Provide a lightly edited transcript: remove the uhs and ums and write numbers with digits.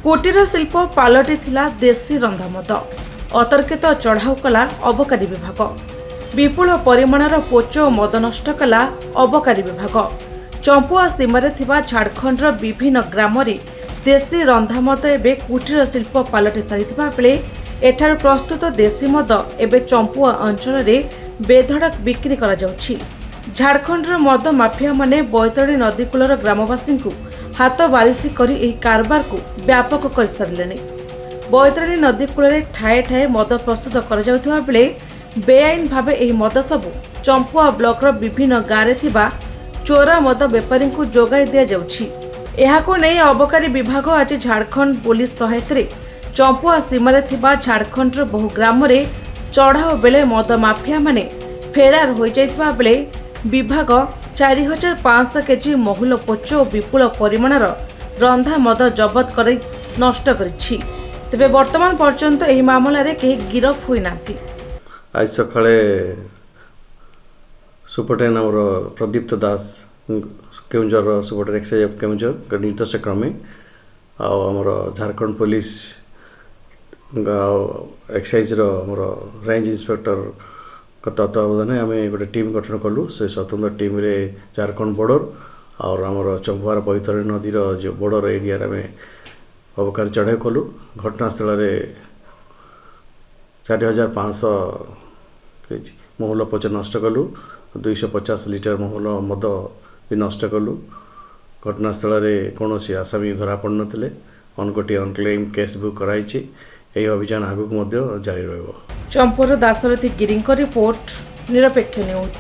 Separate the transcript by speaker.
Speaker 1: कुटीर शिल्प पालटी देशी रंधामद अतर्कित चढ़ाऊ कला अबकारी विभाग विपुल परिमाणर पोच और मद नष्ट कला अबकारी विभाग चंपुआ सीमार झारखंडर विभिन्न ग्राम देशी रंधामद एवं कुटीर शिल्प पालटी सारी बेले एठार प्रस्तुत देशी मद एवं चंपुआ अंचल बेधड़क बिक्री करा जाउछि। झारखंडर मद माफिया माने बैतरणी नदीकूलर ग्रामवासी हाथ बारिशी करी एही कारबार को व्यापक कर सारे। बैतरणी नदीकूल ठाए ठाए मद प्रस्तुत करा जाउथिबा बेले बेआईन भावे एही मद सबु चंपुआ ब्लॉकर विभिन्न गाँव थिबा चोरा मद बेपारी को जोगाई दिया जाउछि। एहाको नै अबकारी विभाग आज झारखंड पुलिस सहायता चंपुआ सीमार थिबा झारखंडर बहु ग्राम चढ़ाओ बेले मद माफिया माने फेरार हो जाइथिबा बेले विभाग 4500 केजी महुल पोच और विपुल परिमाणर रंधा मद जबत कर नष्ट करिछि। तेबे वर्तमान पर्यंत एही मामला रे केही गिरफ होई नाथि।
Speaker 2: आज सकाळे सुपरटेन आमर प्रदीप्त दास केउंझर सुपरटेन एक्साइज ऑफ केउंझर निर्देश क्रमे आमर झारखंड पुलिस एक्साइज आमर रेंज इंस्पेक्टर तत्वावधान आम गोटे टीम गठन कलु। से स्वतंत्र टीम रे झारखंड बॉर्डर और आमर चंपुआर बैतरणी नदीर जो बॉर्डर एरिया आम अबकारी चढ़ाई कलु। घटनास्थल 4500 केजी महुल पोच नष्ट कलु। 250 लिटर महुल मद भी नष्ट कलु। घटनास्थल कौन आसामी धरा पड़ नथिले। गोटे अनक्लेम केस बुक कराई। यह अभियान आगक जारी रहिबो।
Speaker 1: चंपुर दासरथी गिरी रिपोर्ट निरपेक्ष न्यूज।